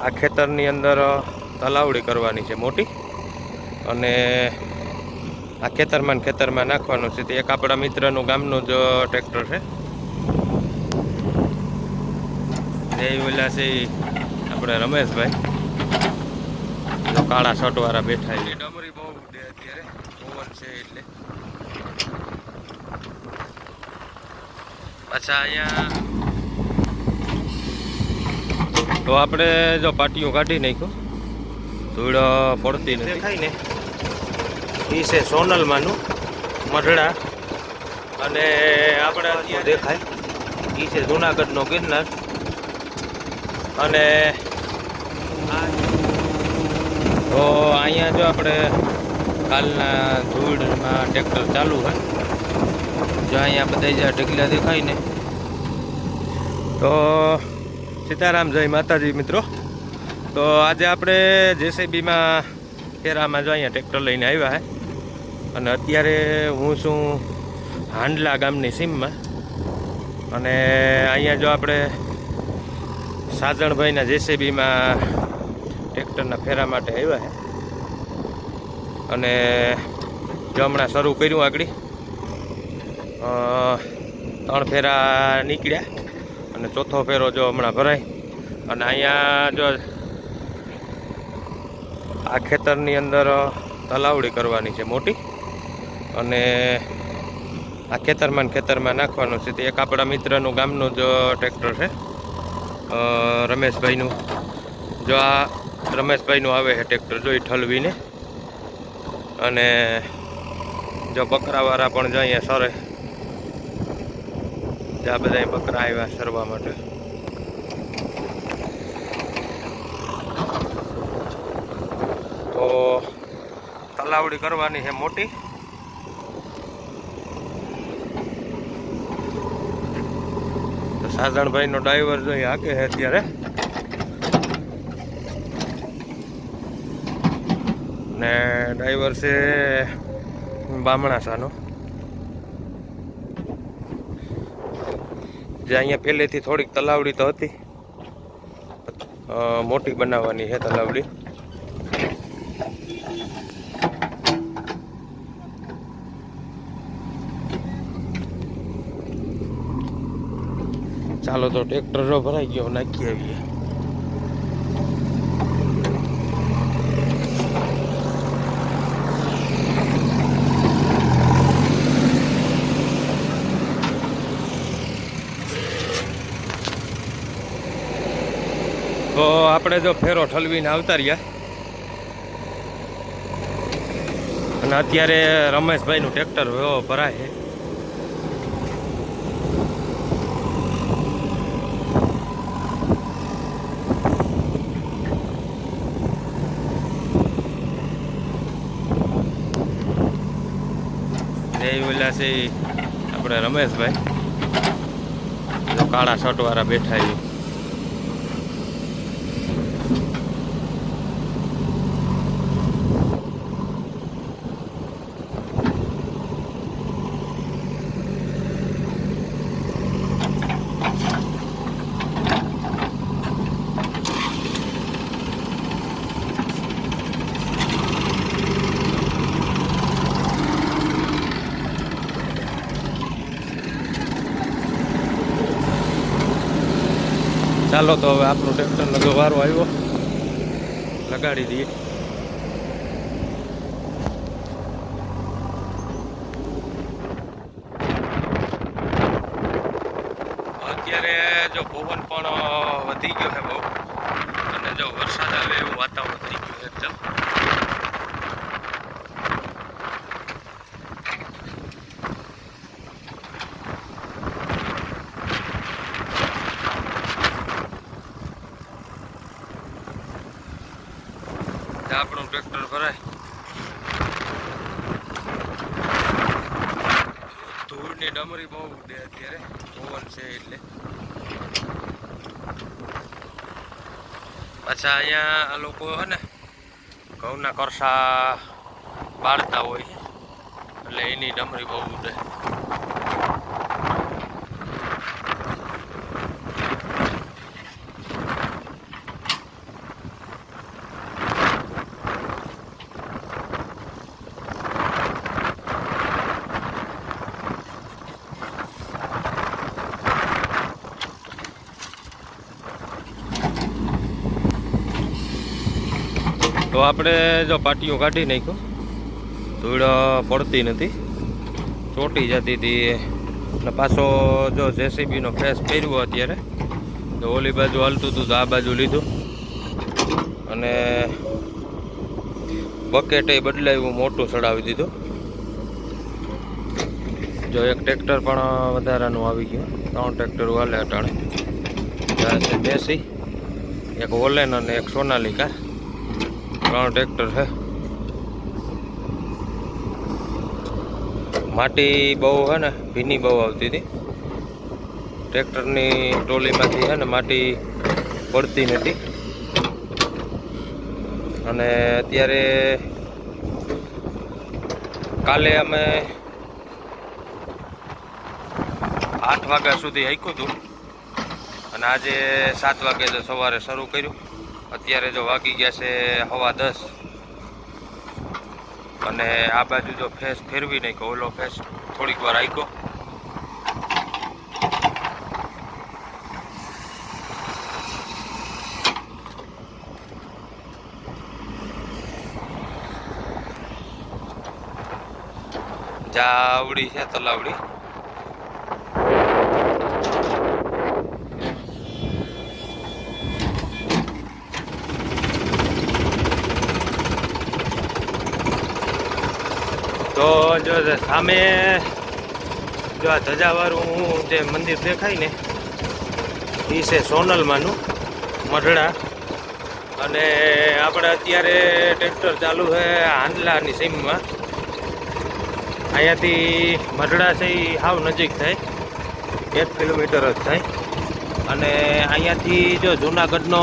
આ ખેતરની અંદર તલાવડી કરવાની છે મોટી, અને આ ખેતરમાં નાખવાનું છે. તે એક આપણા મિત્રનું ગામનું જ ટ્રેક્ટર છે. એ ઓલા છે આપણે રમેશભાઈ, કાળા શર્ટ વાળા બેઠા છે. ડમરી બહુ ઉડે અત્યારે, પવન છે એટલે. પાછા અહીંયા તો આપણે જો પાટીઓ કાઢી નાખ્યું, ધૂળ પડતી નથી દેખાય ને. એ છે સોનલમાંનું મઢડા, અને આપણે અત્યારે દેખાય એ છે જુનાગઢનો ગિરનાર. અને તો અહીંયા જો આપણે કાલના ધૂળમાં ટ્રેક્ટર ચાલુ હોય, જો અહીંયા બધા જ્યાં ઢગલા દેખાય ને, તો સીતારામ, જય માતાજી મિત્રો. તો આજે આપણે જેસીબીમાં ફેરામાં જો અહીંયા ટ્રેક્ટર લઈને આવ્યા છે, અને અત્યારે હું છું હાંડલા ગામની સીમમાં. અને અહીંયા જો આપણે સાજણભાઈના જેસીબીમાં ટ્રેક્ટરના ફેરા માટે આવ્યા છે, અને જો હમણાં શરૂ કર્યું આગળ 3 ફેરા નીકળ્યા, અને 4થો ફેરો જો હમણાં ભરાય. અને અહીંયા જો આ ખેતરની અંદર તલાવડી કરવાની છે મોટી, અને આ ખેતરમાં નાખવાનું છે. તે એક આપણા મિત્રનું ગામનું જ ટ્રેક્ટર છે, રમેશભાઈનું. જો આ રમેશભાઈનું આવે છે ટ્રેક્ટર, જો એ ઠલવીને. અને જો બકરાવાળા પણ જો અહીંયા સરે, આ બધા બકરા આવ્યા સરવા માટે. તો તલાવડી કરવાની છે મોટી. તો સાજણભાઈનો ડ્રાઈવર જો હાકે છે અત્યારે, ને ડ્રાઈવર છે બામણાસાનો, જે અહીંયા પહેલેથી થોડીક તલાવડી તો હતી, મોટી બનાવવાની છે તલાવડી. ચાલો તો ટ્રેક્ટર જો ભરાઈ ગયો, નાખી આવીએ. તો આપણે જો ફેરો ઠલવીને આવતા રહ્યા, અને અત્યારે રમેશભાઈનું ટ્રેક્ટર ભરાય છે. એ ઓલા છે આપણે રમેશભાઈ, કાળા શર્ટ વાળા બેઠા છે. ચાલો તો હવે આપણું ટ્રેક્ટરનો જો વારો આવ્યો, લગાડી દઈએ. અત્યારે જો પવન પણ વધી ગયો છે બહુ, અને જો વરસાદ આવે એવું વાતાવરણ થઈ ગયું છે એકદમ. આપણું ટ્રેક્ટર ભરાય, ધૂળની ડમરી બહુ ઉડે અત્યારે, પવન છે એટલે. પાછા અહીંયા આ લોકો હે ને ઘઉંના કરસા બાળતા હોય, એટલે એની ડમરી બહુ ઉડે. તો આપણે જો પાટીઓ કાઢી નાખ્યો, ધૂળ પડતી નથી, ચોટી જતી હતી. અને પાછો જો જેસીબીનો ફેસ પહેર્યો અત્યારે, તો ઓલી બાજુ હાલતું હતું તો આ બાજુ લીધું. અને બકેટ એ બદલાવ્યું, મોટું ચડાવી દીધું. જો એક ટ્રેક્ટર પણ વધારાનું આવી ગયું, 3 ટ્રેક્ટર હાલે અટાણે. ત્યાં છે મેસી, એક ઓલેન અને એક સોનાલિકા, 3 ટ્રેક્ટર છે. માટી બહુ છે ને, ભીની બહુ આવતી હતી. ટ્રેક્ટરની ટ્રોલીમાંથી છે ને માટી પડતી નથી. અને અત્યારે કાલે અમે 8 વાગ્યા સુધી હાંક્યું હતું અને આજે 7 વાગે તો સવારે શરૂ કર્યું. અત્યારે જો વાગી ગયા છે 10:15. અને આ બાજુ જો ફેસ ફેરવી નાખ્યો, ઓલો ફેસ થોડીક વાર હાંક્યો. જાવડી છે તલાવડી. તો જો સામે જો આ ધજાવાળું જે મંદિર દેખાય ને, એ છે સોનલમાનું મઢડા. અને આપણે અત્યારે ટ્રેક્ટર ચાલુ છે હાંડલાની સીમમાં. અહીંયાથી મઢડા છે એ સાવ નજીક થાય, 1 કિલોમીટર જ થાય. અને અહીંયાથી જો જૂનાગઢનો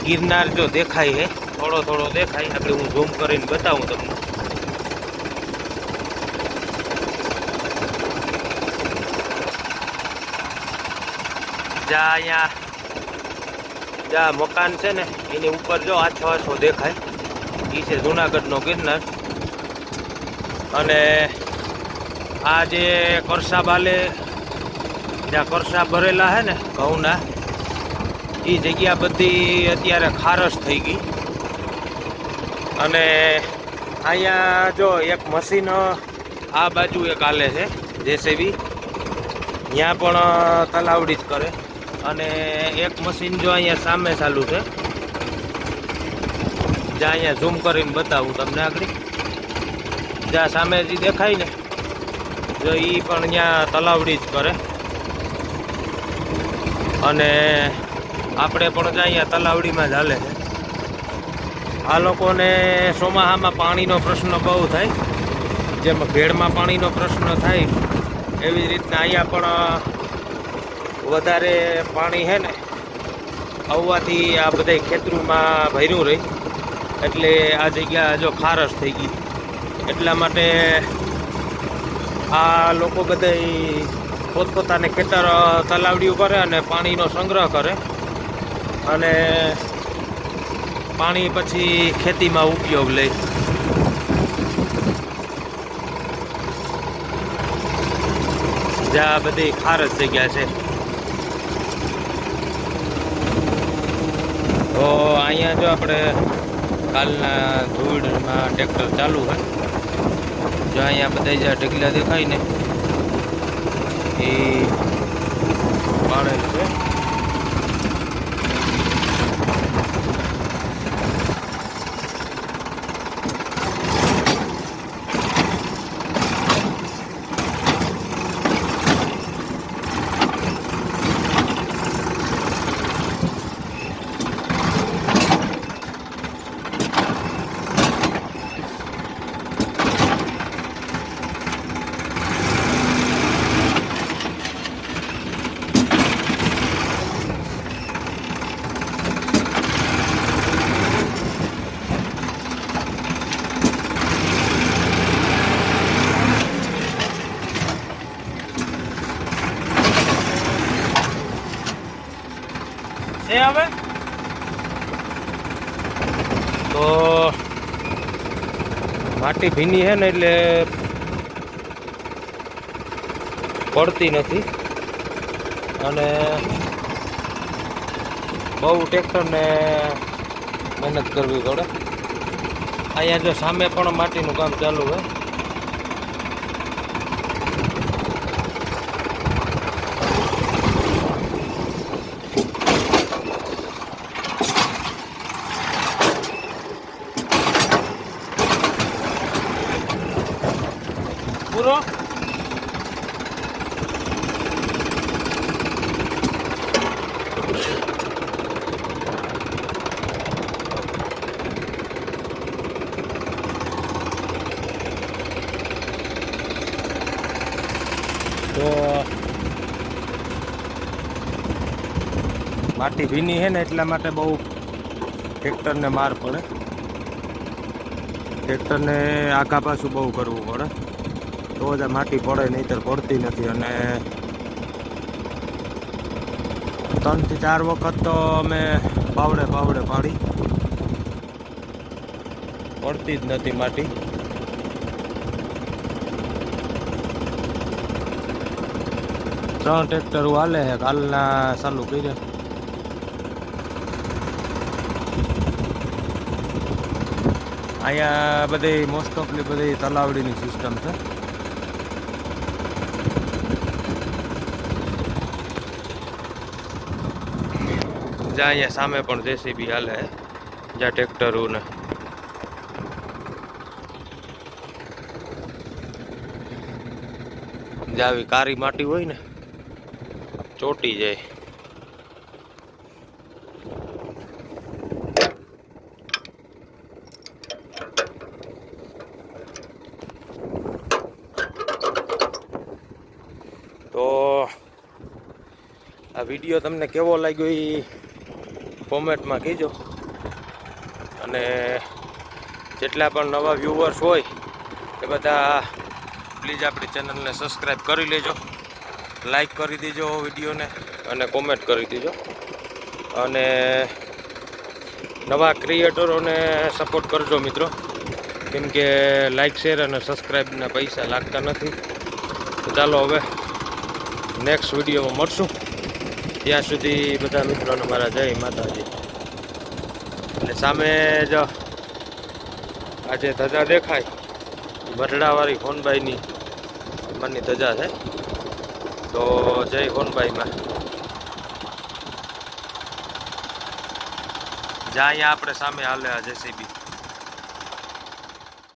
ગિરનાર જો દેખાય છે, થોડો થોડો દેખાય. આપણે હું ઝૂમ કરીને બતાવું તમને. જ્યાં અહીંયા જ્યાં મકાન છે ને એની ઉપર જો આછો આછો દેખાય, એ છે જૂનાગઢનો ગિરનાર. અને આ જે કરસા બાલે જ્યાં કરસા ભરેલા છે ને ઘઉંના, એ જગ્યા બધી અત્યારે ખારસ થઈ ગઈ. અને અહીંયા જો એક મશીન આ બાજુ એક હાલે છે જેસીબી, ત્યાં પણ તલાવડી જ કરે. અને એક મશીન જો અહીંયા સામે ચાલુ છે, જ્યાં અહીંયા ઝૂમ કરીને બતાવું તમને આગળ. જ્યાં સામે જે દેખાય ને, જો એ પણ ત્યાં તલાવડી જ કરે. અને આપણે પણ જ્યાં અહીંયા તલાવડીમાં જ હાલે છે. આ લોકોને ચોમાસામાં પાણીનો પ્રશ્ન બહુ થાય, જેમ ભેળમાં પાણીનો પ્રશ્ન થાય એવી જ રીતના અહીંયા પણ વધારે પાણી છે ને આવવાથી આ બધા ખેતરોમાં ભર્યું રહી, એટલે આ જગ્યા જો ખારસ થઈ ગઈ. એટલા માટે આ લોકો બધા પોતપોતાને ખેતર તલાવડીઓ કરે અને પાણીનો સંગ્રહ કરે. અને પાણી પછી ખેતીમાં ઉપયોગ લે. જ્યાં બધી ખારસ જગ્યા છે. તો અહીંયા જો આપણે કાલના ધૂળમાં ટ્રેક્ટર ચાલુ હોય, જો અહીંયા બધા જ્યાં ઢગલા દેખાય ને એ પાડેલ છે. હવે તો માટી ભીની છે ને એટલે પડતી નથી. અને બહુ ટ્રેક્ટરને મહેનત કરવી પડે. અહીંયા જો સામે પણ માટીનું કામ ચાલુ હોય. પૂરો તો માટી ભીની છે ને એટલા માટે બહુ ટ્રેક્ટરને માર પડે. ટ્રેક્ટરને આઘા પાછું બહુ કરવું પડે તો જ માટી પડે, નહીંતર પડતી નથી. અને 3 થી 4 વખત તો અમે પાવડે પાડી, પડતી જ નથી માટી. ત્રણ ટ્રેક્ટર હાલે છે, કાલના ચાલુ કર્યા. અહીંયા બધી મોસ્ટ ઓફલી બધી તલાવડીની સિસ્ટમ છે. જ્યાં અહીંયા સામે પણ જેસીબી હાલે, જ્યાં ટ્રેક્ટરો ને જ્યાં આવી કારી માટી હોય ને ચોટી જાય. તો આ વિડીયો તમને કેવો લાગ્યો એ કોમેન્ટમાં કહેજો. અને જેટલા પણ નવા વ્યુઅર્સ હોય એ બધા પ્લીઝ આપણી ચેનલને સબસ્ક્રાઈબ કરી લેજો, લાઈક કરી દેજો વિડીયોને અને કોમેન્ટ કરી દેજો. અને નવા ક્રિએટરોને સપોર્ટ કરજો મિત્રો, કેમ કે લાઈક શેર અને સબસ્ક્રાઈબના પૈસા લાગતા નથી. તો ચાલો હવે નેક્સ્ટ વિડીયોમાં મળશું. ત્યાં સુધી બધા મિત્રોને મારા જય માતાજી. અને સામે જ આજે ધજા દેખાય, ભરડાવાળી હોનબાઈની મનની ધજા છે. તો જય હોનબાઈમાં. જ્યાં અહીંયા આપણે સામે હાલે આ જેસીબી.